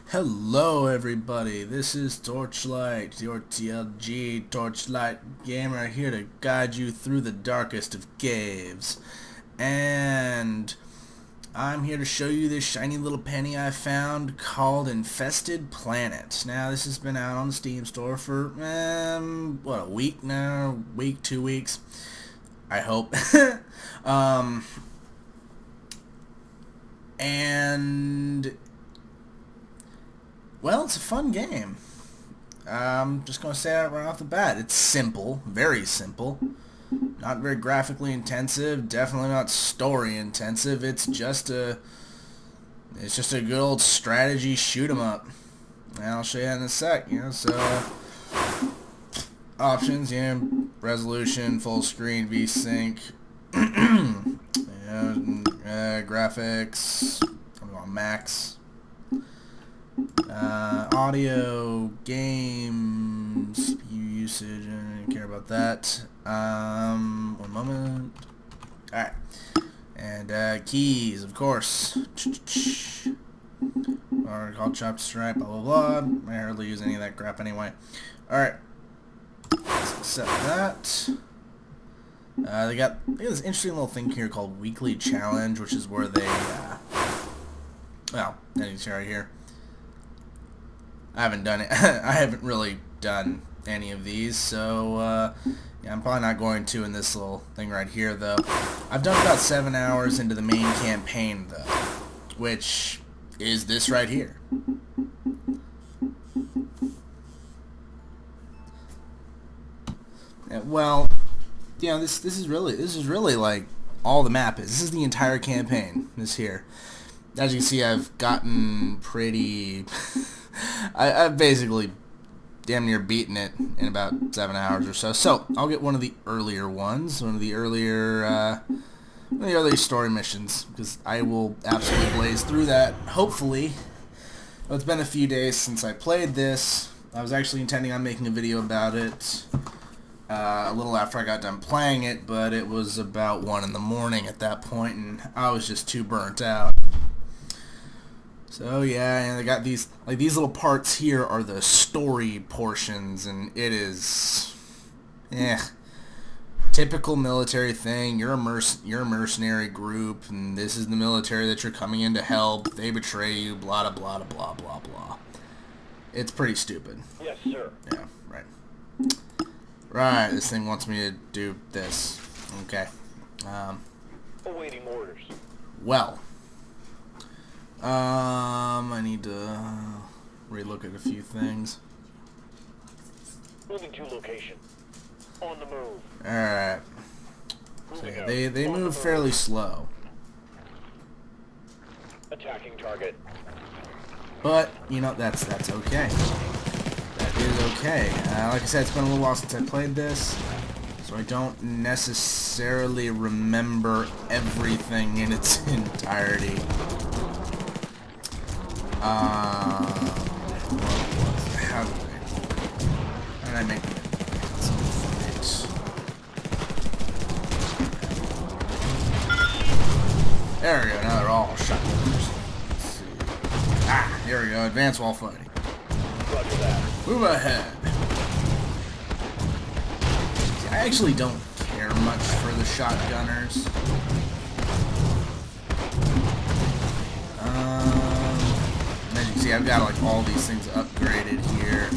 Hello everybody, this is Torchlight, your TLG Torchlight Gamer, here to guide you through the darkest of caves. And I'm here to show you this shiny little penny I found called Infested Planet. Now this has been out on the Steam store for, what, a week now? Week, 2 weeks? I hope. And well, it's a fun game. I'm just going to say that right off the bat. It's simple, very simple. Not very graphically intensive, definitely not story intensive. It's just a good old strategy shoot 'em up. And I'll show you that in a sec. So options, resolution, full screen, VSync, graphics. I'm going max. Audio, game, CPU usage, I don't care about that. One moment. Alright. And keys, of course. Or called chop stripe, blah blah blah. I hardly use any of that crap anyway. Alright. Let's accept that. They got this interesting little thing here called Weekly Challenge, which is where they, well, as you can see right here. I haven't done it. I haven't really done any of these, so yeah, I'm probably not going to in this little thing right here, though. I've done about 7 hours into the main campaign, though, which is this right here. Well, this is really like all the map is. This is the entire campaign. This here. As you can see, I've gotten pretty. I've basically damn near beaten it in about 7 hours or so. So I'll get one of the earlier ones, one of the earlier story missions, because I will absolutely blaze through that. Hopefully, well, it's been a few days since I played this. I was actually intending on making a video about it a little after I got done playing it, but it was about 1 in the morning at that point, and I was just too burnt out. So yeah, and they got these little parts here are the story portions, and it is, typical military thing. You're a mercenary group, and this is the military that you're coming in to help. They betray you, blah blah blah blah blah blah. It's pretty stupid. Yes, sir. Yeah, right. Right, this thing wants me to do this. Okay. Awaiting orders. Well. I need to relook at a few things. Moving to location. On the move. Alright. So yeah, they move fairly slow. Attacking target. But, that's okay. That is okay. Like I said, it's been a little while since I played this, so I don't necessarily remember everything in its entirety. How did I make it? There we go, now they're all shotgunners. Let's see. Here we go, advance while fighting. Roger that. Move ahead. See, I actually don't care much for the shotgunners. See, I've got like all these things upgraded here.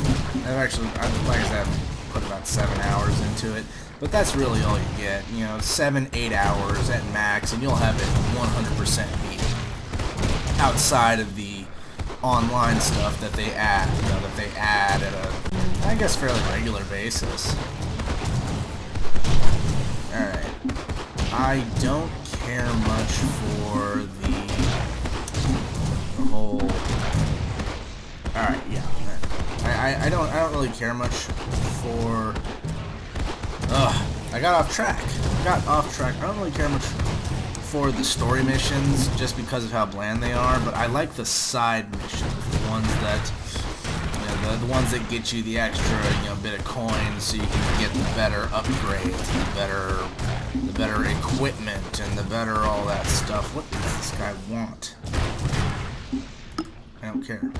Like I said, I've put about 7 hours into it, but that's really all you get. 7-8 hours at max, and you'll have it 100% beat. Outside of the online stuff that they add, at a, I guess, fairly regular basis. All right, I don't care much for the whole. Alright, yeah. I don't really care much for. I got off track. I don't really care much for the story missions just because of how bland they are, but I like the side missions, the ones that the ones that get you the extra bit of coins so you can get the better upgrades, the better equipment, and the better all that stuff. What does this guy want? I don't care.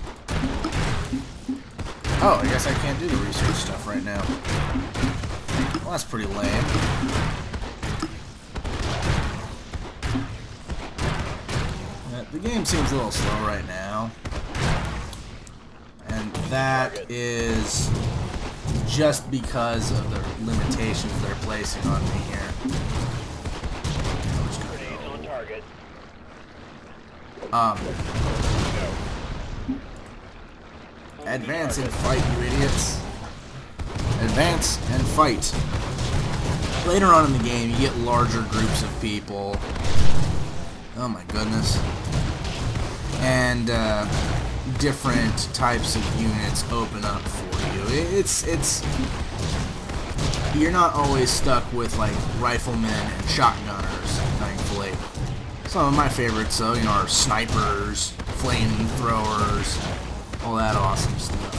Oh, I guess I can't do the research stuff right now. Well, that's pretty lame. The game seems a little slow right now. And that is just because of the limitations they're placing on me here. Grenades on target. Advance and fight, you idiots. Advance and fight. Later on in the game, you get larger groups of people. Oh my goodness. And different types of units open up for you. It's you're not always stuck with like riflemen and shotgunners, thankfully. Some of my favorites, though, are snipers, flamethrowers, all that awesome stuff.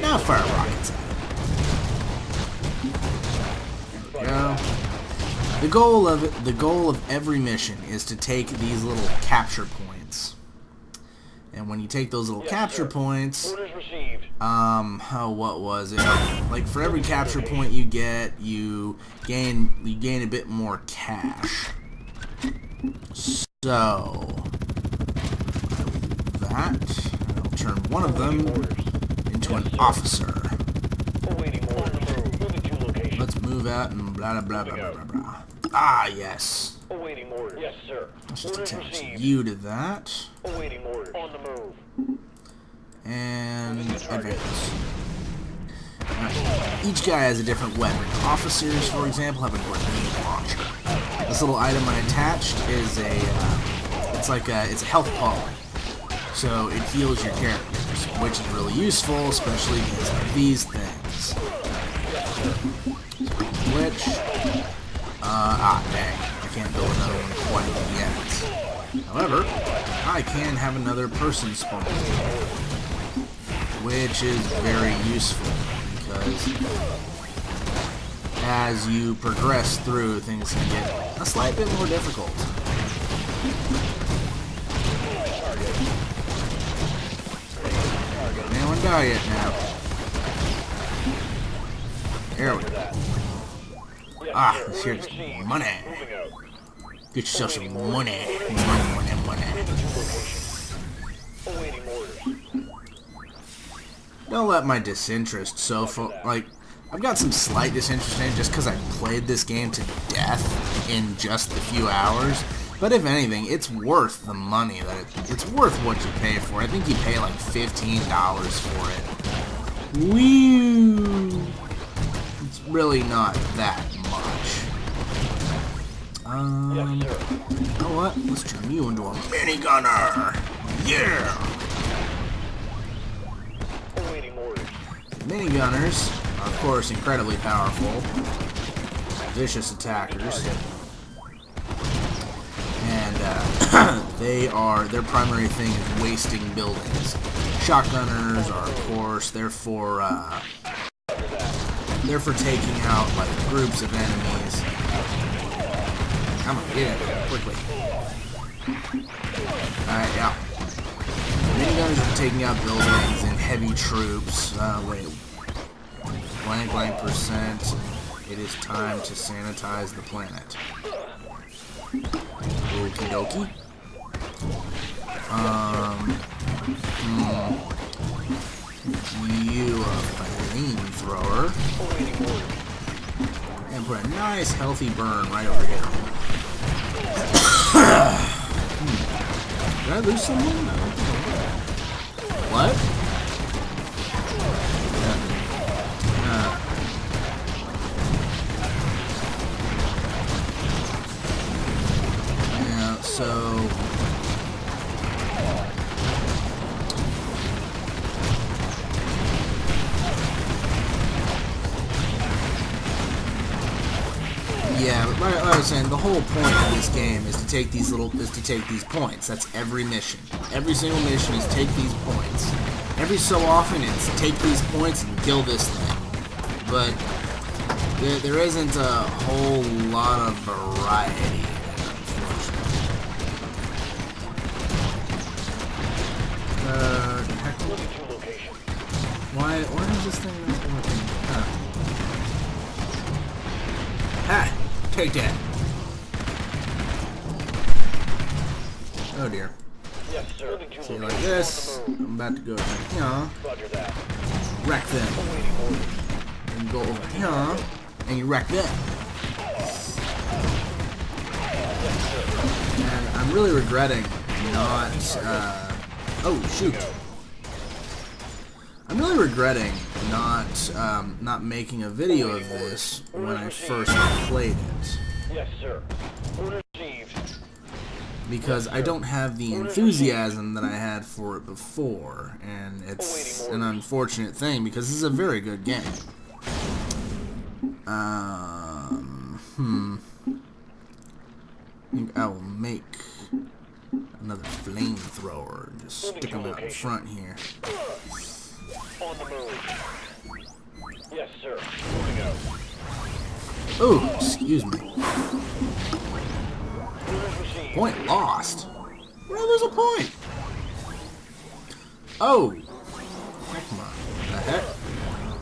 Now fire rockets at it. There we go. The goal of every mission is to take these little capture points. And when you take those little capture points, Orders received. what was it? Like for every capture point you get, you gain a bit more cash. So that I'll turn one of them into an officer. Awaiting orders. Moving to location. Let's move out and blah blah blah blah blah blah. Ah, yes. Awaiting orders. Yes, sir. Let's just Orders attach received. you to that. Awaiting orders. On the move. And advance. Alright, each guy has a different weapon. Officers, for example, have a grenade launcher. This little item I attached is it's a health poly. So it heals your characters, which is really useful, especially against these things. Glitch. Dang. I can't build another one quite yet. However, I can have another person spawn, which is very useful, because as you progress through, things can get a slight bit more difficult. Anyone die yet now? There we go. Ah, here's money. Get yourself some money. Money. Awaiting orders. Don't let my disinterest I've got some slight disinterest in it just because I played this game to death in just a few hours. But if anything, it's worth the money it's worth what you pay for. I think you pay like $15 for it. Woo! It's really not that much. Yes, sir. You know what? Let's turn you into a minigunner. Yeah! Awaiting orders. Minigunners are, of course, incredibly powerful, vicious attackers, and their primary thing is wasting buildings. Shotgunners are, of course, they're for taking out like groups of enemies. Come on, get in quickly. Alright, yeah. Minigunners are taking out buildings and heavy troops. Blank percent. It is time to sanitize the planet. Okie dokie. You a flamethrower. And put a nice healthy burn right over here. Did I lose someone? No. What? Yeah, so yeah, but like I was saying, the whole point of this game is to take these points. That's every mission. Every single mission is take these points. Every so often, it's take these points and kill this thing. But there isn't a whole lot of variety, unfortunately. Why is this thing not working? Huh. Ah! Take that! Oh dear. Yes, sir. See, like this, I'm about to go here, Roger that. wreck them. Awaiting orders. And you go over here, and you wreck them. And I'm really regretting not, oh shoot. I'm really regretting not making a video of this when I first played it. Yes, sir. Order received. Because I don't have the enthusiasm that I had for it before, and it's an unfortunate thing because this is a very good game. I think I will make another flamethrower and just stick them out in front here. On the move. Yes, sir. Moving out. Ooh, excuse me. Orders received. Point lost. Well, there's a point. Oh. Come on. The heck?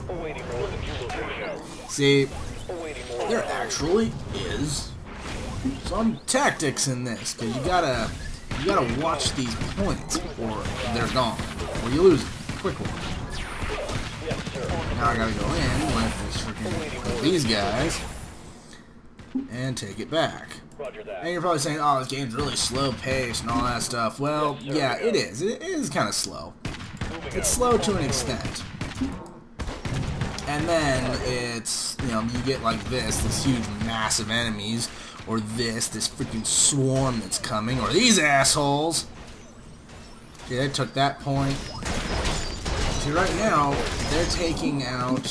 Awaiting orders. Location. See, Awaiting orders. there actually is some tactics in this, because you gotta watch these points, or they're gone, or you lose it quickly. Yes, sir. Now I gotta go in with this freaking these guys and take it back. Roger that. And you're probably saying, "Oh, this game's really slow paced and all that stuff." Well, yeah, it is. It is kind of slow. It's slow to an extent. And then it's, you get like this huge massive enemies, or this freaking swarm that's coming, or these assholes. See, they took that point. See, right now, they're taking out,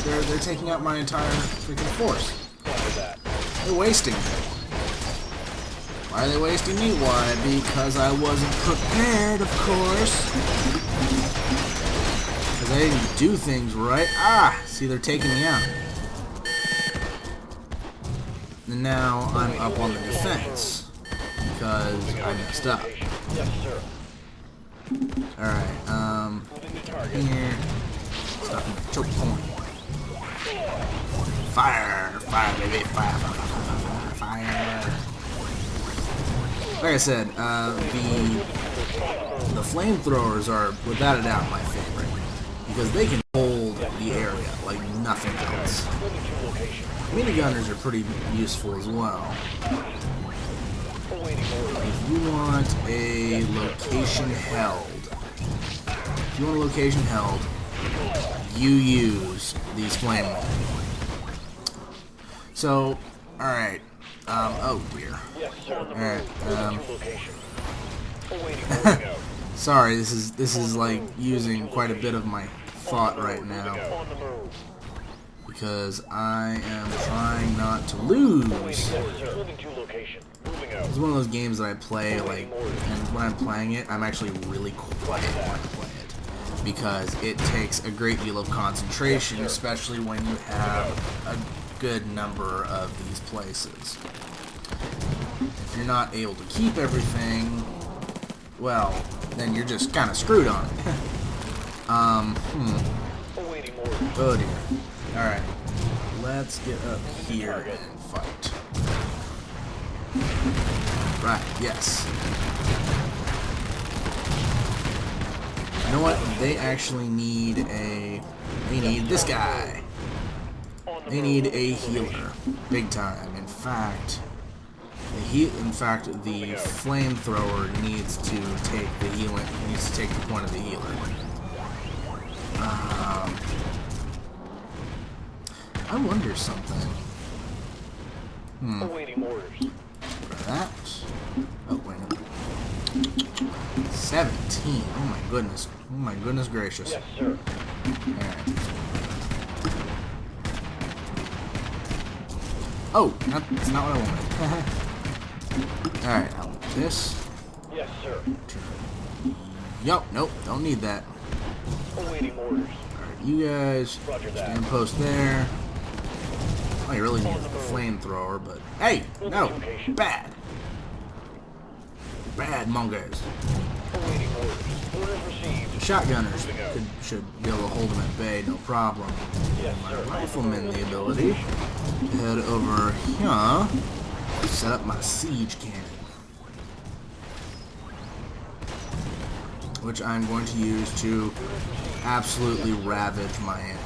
they're taking out my entire freaking force. They're wasting me. Why are they wasting me? Why? Because I wasn't prepared, of course. Because I didn't do things right. Ah! See, they're taking me out. And now I'm up on the defense. Because I messed up. Yes, sir. Alright, here. Stuck in the choke point. Fire! Fire, baby! Fire, fire, fire, fire, fire. Like I said, the flamethrowers are without a doubt my favorite. Because they can hold the area like nothing else. Minigunners are pretty useful as well. If you want a location held, you use these flame men. So, alright. Oh dear. Alright, sorry, this is like using quite a bit of my thought right now. Because I am trying not to lose. It's one of those games that I play, like, and when I'm playing it, I'm actually really quiet when I play it. Because it takes a great deal of concentration, especially when you have a good number of these places. If you're not able to keep everything, well, then you're just kind of screwed on it. Oh dear. Alright, let's get up here and fight. Right, yes. You know what? They actually need they need this guy. They need a healer. Big time. In fact, the flamethrower needs to take the healing, needs to take the point of the healer. I wonder something. Awaiting orders. That. Oh, wait a minute. 17. Oh my goodness. Oh my goodness gracious. Yes, sir. Alright. Oh, that's not what I wanted. Alright, I'll do this. Yes, sir. Yup, nope, don't need that. Awaiting orders. Alright, you guys stand post there. Oh, you really need the flamethrower, but hey, no, bad. Bad mongoose. Awaiting orders. Orders received. shotgunners should be able to hold them at bay, no problem. Yes, My sir. rifleman the ability to head over here, set up my siege cannon, which I'm going to use to absolutely ravage my enemy.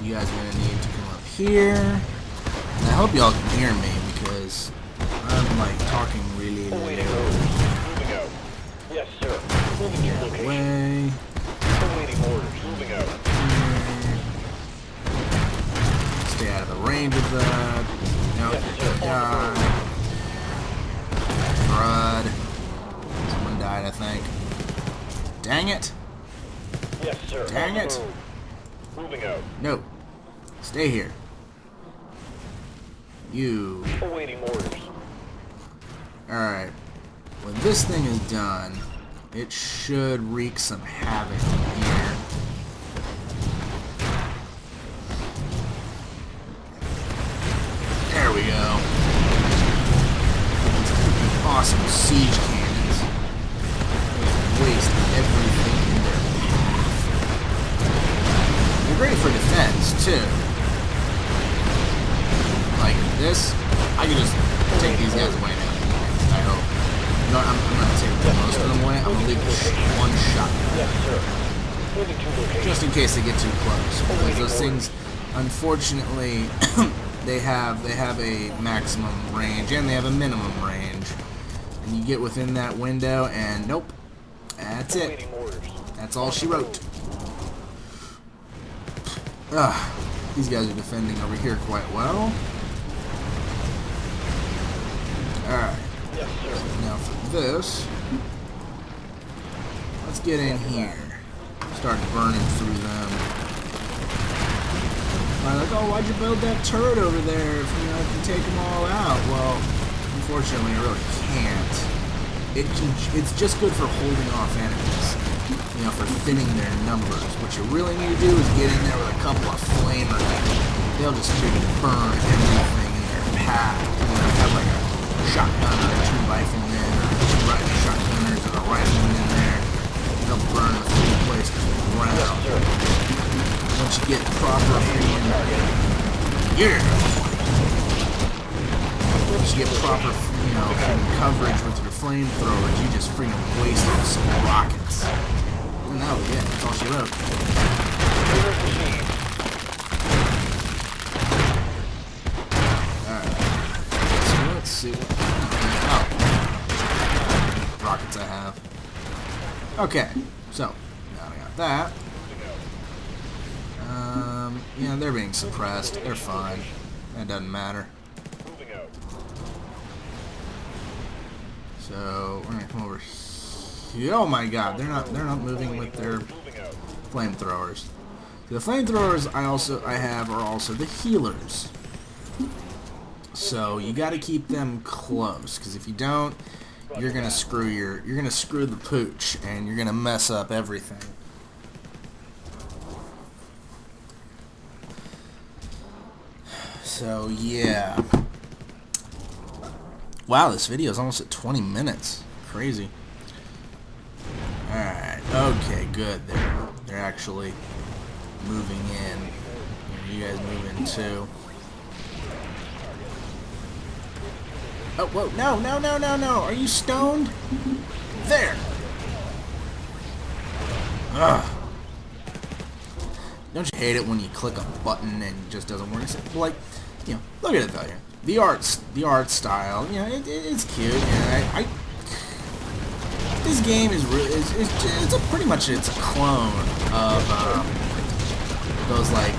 You guys are going to need to come up here. And I hope y'all can hear me because I'm like talking really Awaiting low. orders. Moving out. Yes, sir. Moving to location. Way. Awaiting orders. Moving out. Stay out of the range of that. No, Yes, sir. die. Crud. Someone died, I think. Dang it. Yes, sir. Dang On it. the move. Moving out. No. Stay here. You. Awaiting orders. Alright. When this thing is done, it should wreak some havoc here. There we go. Awesome siege cannons. Waste everything in their path. They're great for defense, too. Like this, I can just take these guys away now. I hope. You know what, I'm gonna take most of them away. I'm gonna leave one shot. Yes, sir. Moving to location. Just in case they get too close. Because those things, unfortunately, they have a maximum range and they have a minimum range. And you get within that window and nope. That's it. Awaiting orders. That's all she wrote. These guys are defending over here quite well. Alright. Yes, sir. Now for this, let's get in here. Start burning through them. I'm like, oh, why'd you build that turret over there if you know you can take them all out? Well, unfortunately, I really can't. It's just good for holding off enemies, you know, for thinning their numbers. What you really need to do is get in there with a couple of flamers. They'll just freaking burn everything in their path. You know, have like a shotgun or two riflemen or two shotgunners and a rifleman in there. They'll burn the whole place to the ground. Once you get proper freaking once you get proper, you know, freaking coverage with your flamethrowers, you just freaking waste some rockets. And that was it. That's all she wrote. Alright. So let's see what rockets I have. Okay, so now I got that. Yeah, they're being suppressed. They're fine. That doesn't matter. So we're gonna come over here. Oh my god, they're not moving with their flamethrowers. The flamethrowers I have are also the healers. So you gotta keep them close, because if you don't, you're gonna screw the pooch and you're gonna mess up everything. So yeah. Wow, this video is almost at 20 minutes. Crazy. Alright, okay, good. They're actually moving in. You guys move in too. Oh, whoa, no, no, no, no, no. Are you stoned? There. Ugh. Don't you hate it when you click a button and it just doesn't work? It's like, you know, look at it though. The art style, you know, it's cute. You know, this game is really, it's pretty much a clone of those like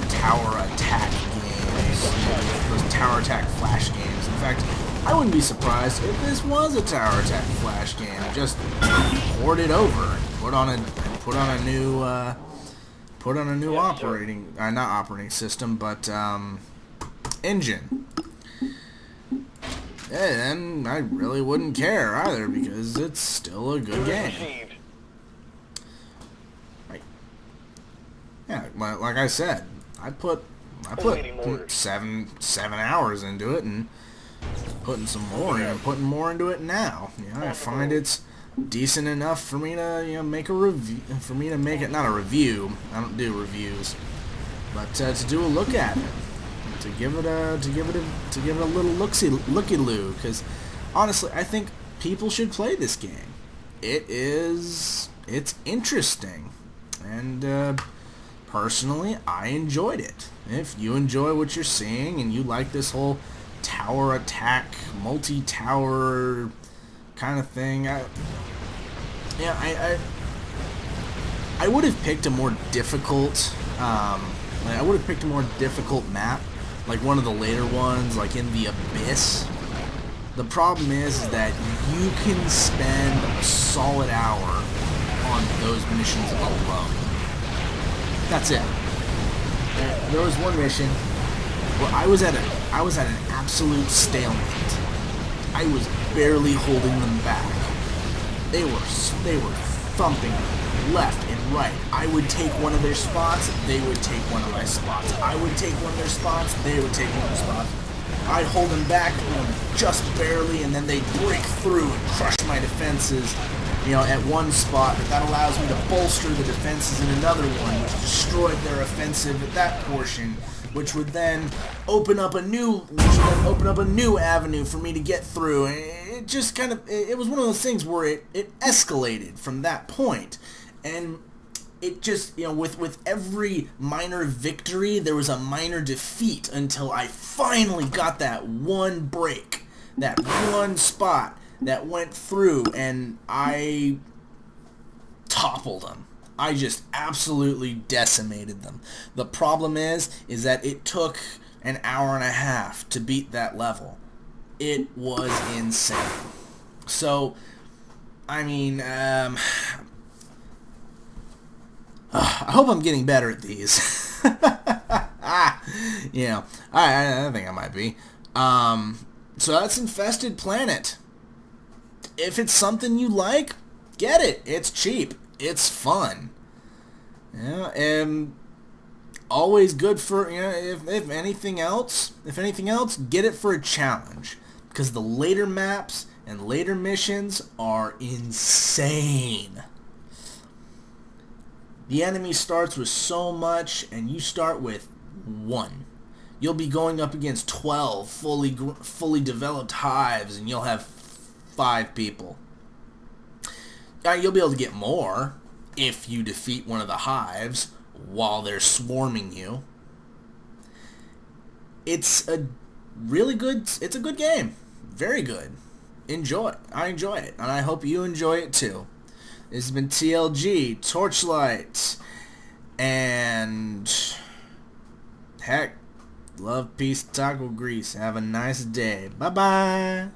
tower attack games, you know, those tower attack flash games. In fact, I wouldn't be surprised if this was a tower attack flash game. Just port it over and put on a new operating, not operating system, but engine. And I really wouldn't care either because it's still a good game. Right. Yeah, like I said, I put 7 hours into it, and putting some more, putting more into it now. I find it's decent enough for me to, make a review, for me to make it, not a review, I don't do reviews, but to do a look at it, to give it a little looky-loo, because honestly, I think people should play this game. It's interesting, and personally, I enjoyed it. If you enjoy what you're seeing and you like this whole tower attack, multi-tower kind of thing, I would have picked a more difficult, map, like one of the later ones, like in the Abyss. The problem is that you can spend a solid hour on those missions alone. That's it. There was one mission where I was at an absolute stalemate. I was barely holding them back. They were thumping left and right. I would take one of their spots, they would take one of my spots. I would take one of their spots, they would take one of their spots. I'd hold them back just barely, and then they'd break through and crush my defenses, at one spot. But that allows me to bolster the defenses in another one, which destroyed their offensive at that portion, which would then open up a new avenue for me to get through. And it just kind of, it was one of those things where it escalated from that point. And it just, with every minor victory, there was a minor defeat until I finally got that one break, that one spot that went through, and I toppled them. I just absolutely decimated them. The problem is that it took an hour and a half to beat that level. It was insane. So, I mean, I hope I'm getting better at these. I think I might be. So that's Infested Planet. If it's something you like, get it. It's cheap. It's fun. And always good for, if anything else, get it for a challenge. Because the later maps and later missions are insane. The enemy starts with so much, and you start with 1. You'll be going up against 12 fully developed hives, and you'll have 5 people. You'll be able to get more if you defeat one of the hives while they're swarming you. It's a good game. Very good. I enjoy it, and I hope you enjoy it too. This has been TLG, Torchlight, and heck, love, peace, taco grease. Have a nice day. Bye-bye.